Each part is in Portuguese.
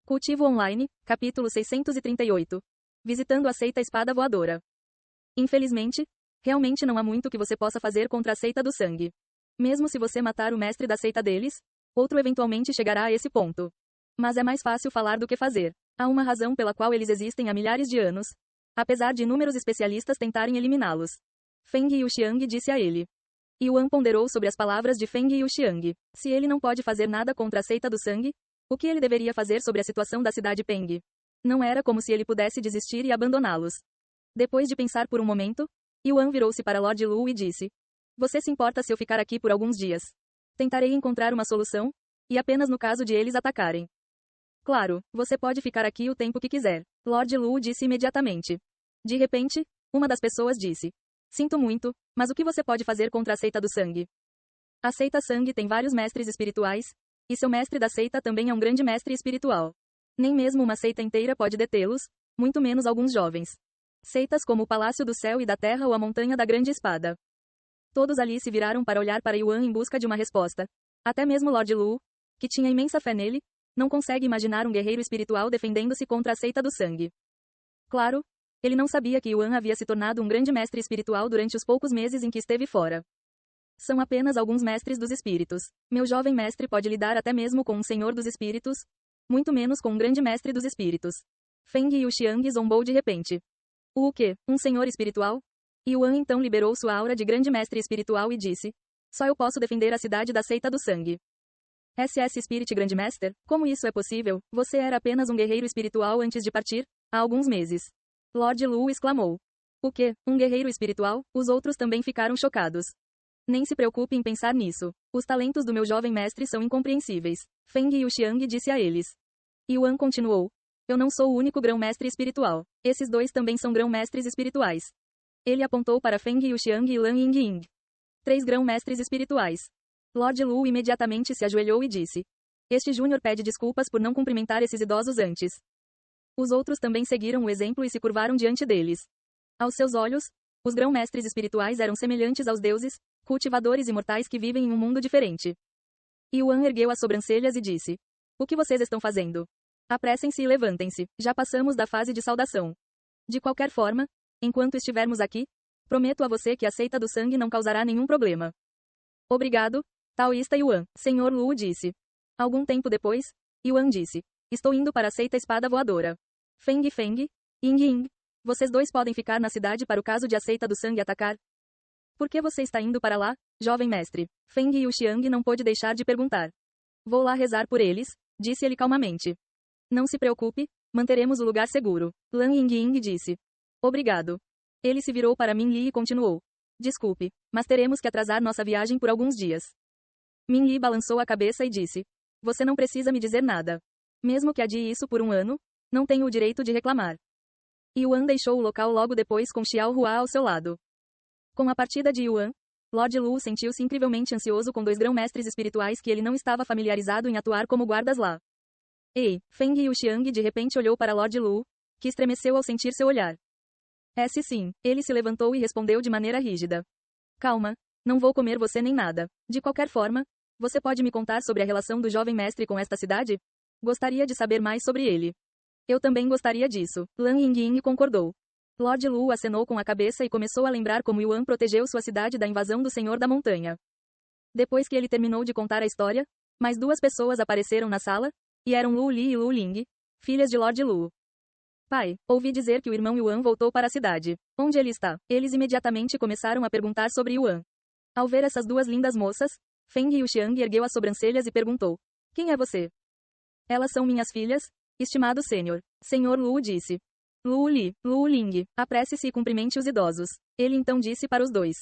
Cultivo Online, capítulo 638. Visitando a seita Espada Voadora. Infelizmente, realmente não há muito que você possa fazer contra a seita do sangue. Mesmo se você matar o mestre da seita deles, outro eventualmente chegará a esse ponto. Mas é mais fácil falar do que fazer. Há uma razão pela qual eles existem há milhares de anos, apesar de inúmeros especialistas tentarem eliminá-los. Feng Yuxiang disse a ele. Yuan ponderou sobre as palavras de Feng Yuxiang. Se ele não pode fazer nada contra a seita do sangue, o que ele deveria fazer sobre a situação da cidade Peng? Não era como se ele pudesse desistir e abandoná-los. Depois de pensar por um momento, Yuan virou-se para Lord Lu e disse: Você se importa se eu ficar aqui por alguns dias? Tentarei encontrar uma solução, e apenas no caso de eles atacarem. Claro, você pode ficar aqui o tempo que quiser, Lord Lu disse imediatamente. De repente, uma das pessoas disse: Sinto muito, mas o que você pode fazer contra a seita do sangue? A seita sangue tem vários mestres espirituais, e seu mestre da seita também é um grande mestre espiritual. Nem mesmo uma seita inteira pode detê-los, muito menos alguns jovens. Seitas como o Palácio do Céu e da Terra ou a Montanha da Grande Espada. Todos ali se viraram para olhar para Yuan em busca de uma resposta. Até mesmo Lord Lu, que tinha imensa fé nele, não consegue imaginar um guerreiro espiritual defendendo-se contra a seita do sangue. Claro, ele não sabia que Yuan havia se tornado um grande mestre espiritual durante os poucos meses em que esteve fora. São apenas alguns mestres dos espíritos. Meu jovem mestre pode lidar até mesmo com um senhor dos espíritos, muito menos com um grande mestre dos espíritos. Feng Yuxiang zombou de repente. O quê? Um senhor espiritual? Yuan então liberou sua aura de grande mestre espiritual e disse: Só eu posso defender a cidade da seita do sangue. SS Spirit Grandmaster, como isso é possível? Você era apenas um guerreiro espiritual antes de partir, há alguns meses. Lord Lu exclamou. O quê? Um guerreiro espiritual? Os outros também ficaram chocados. Nem se preocupe em pensar nisso. Os talentos do meu jovem mestre são incompreensíveis. Feng Yuxiang disse a eles. Yuan continuou. Eu não sou o único grão-mestre espiritual. Esses dois também são grão-mestres espirituais. Ele apontou para Feng Yuxiang e Lan Yingying. 3 grão-mestres espirituais. Lord Lu imediatamente se ajoelhou e disse. Este júnior pede desculpas por não cumprimentar esses idosos antes. Os outros também seguiram o exemplo e se curvaram diante deles. Aos seus olhos, os grão-mestres espirituais eram semelhantes aos deuses, cultivadores imortais que vivem em um mundo diferente. Yuan ergueu as sobrancelhas e disse. O que vocês estão fazendo? Apressem-se e levantem-se, já passamos da fase de saudação. De qualquer forma, enquanto estivermos aqui, prometo a você que a seita do sangue não causará nenhum problema. Obrigado, taoísta Yuan, Senhor Lu disse. Algum tempo depois, Yuan disse. Estou indo para a seita Espada Voadora. Feng, Ying Ying, vocês dois podem ficar na cidade para o caso de a seita do sangue atacar? Por que você está indo para lá, jovem mestre? Feng Yuxiang não pôde deixar de perguntar. Vou lá rezar por eles, disse ele calmamente. Não se preocupe, manteremos o lugar seguro. Lan Yingying disse. Obrigado. Ele se virou para Min Li e continuou. Desculpe, mas teremos que atrasar nossa viagem por alguns dias. Min Li balançou a cabeça e disse. Você não precisa me dizer nada. Mesmo que adie isso por um ano, não tenho o direito de reclamar. Yuan deixou o local logo depois com Xiao Hua ao seu lado. Com a partida de Yuan, Lord Lu sentiu-se incrivelmente ansioso com 2 grão-mestres espirituais que ele não estava familiarizado em atuar como guardas lá. Ei, Feng Yuxiang de repente olhou para Lord Lu, que estremeceu ao sentir seu olhar. Sim, ele se levantou e respondeu de maneira rígida. Calma, não vou comer você nem nada. De qualquer forma, você pode me contar sobre a relação do jovem mestre com esta cidade? Gostaria de saber mais sobre ele. Eu também gostaria disso, Lan Yingying concordou. Lord Lu acenou com a cabeça e começou a lembrar como Yuan protegeu sua cidade da invasão do Senhor da Montanha. Depois que ele terminou de contar a história, mais 2 pessoas apareceram na sala, e eram Lu Li e Lu Ling, filhas de Lord Lu. Pai, ouvi dizer que o irmão Yuan voltou para a cidade. Onde ele está? Eles imediatamente começaram a perguntar sobre Yuan. Ao ver essas 2 lindas moças, Feng Yuxiang ergueu as sobrancelhas e perguntou. Quem é você? Elas são minhas filhas, estimado sênior. Senhor Lu disse. Lu Li, Lu Ling, apresse-se e cumprimente os idosos. Ele então disse para os 2.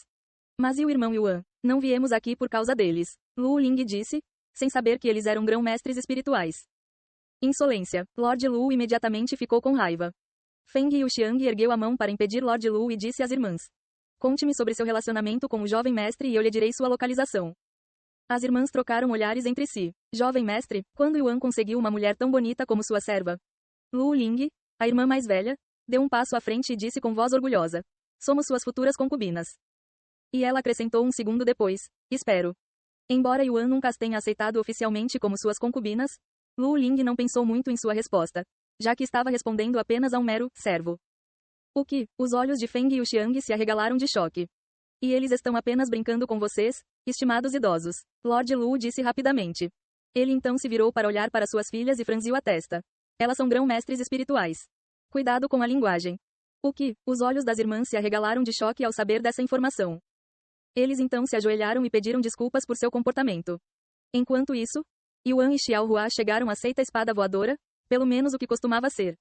Mas e o irmão Yuan? Não viemos aqui por causa deles. Lu Ling disse, sem saber que eles eram grão-mestres espirituais. Insolência. Lord Lu imediatamente ficou com raiva. Feng Yuxiang ergueu a mão para impedir Lord Lu e disse às irmãs. Conte-me sobre seu relacionamento com o jovem mestre e eu lhe direi sua localização. As irmãs trocaram olhares entre si. Jovem mestre, quando Yuan conseguiu uma mulher tão bonita como sua serva? Lu Ling, a irmã mais velha, deu um passo à frente e disse com voz orgulhosa. Somos suas futuras concubinas. E ela acrescentou um segundo depois. Espero. Embora Yuan nunca as tenha aceitado oficialmente como suas concubinas, Lu Ling não pensou muito em sua resposta, já que estava respondendo apenas a um mero servo. O que? Os olhos de Feng e o Xiang se arregalaram de choque. E eles estão apenas brincando com vocês, estimados idosos, Lord Lu disse rapidamente. Ele então se virou para olhar para suas filhas e franziu a testa. Elas são grão-mestres espirituais. Cuidado com a linguagem. O que? Os olhos das irmãs se arregalaram de choque ao saber dessa informação. Eles então se ajoelharam e pediram desculpas por seu comportamento. Enquanto isso, Yuan e Xiaohua chegaram à seita espada voadora, pelo menos o que costumava ser.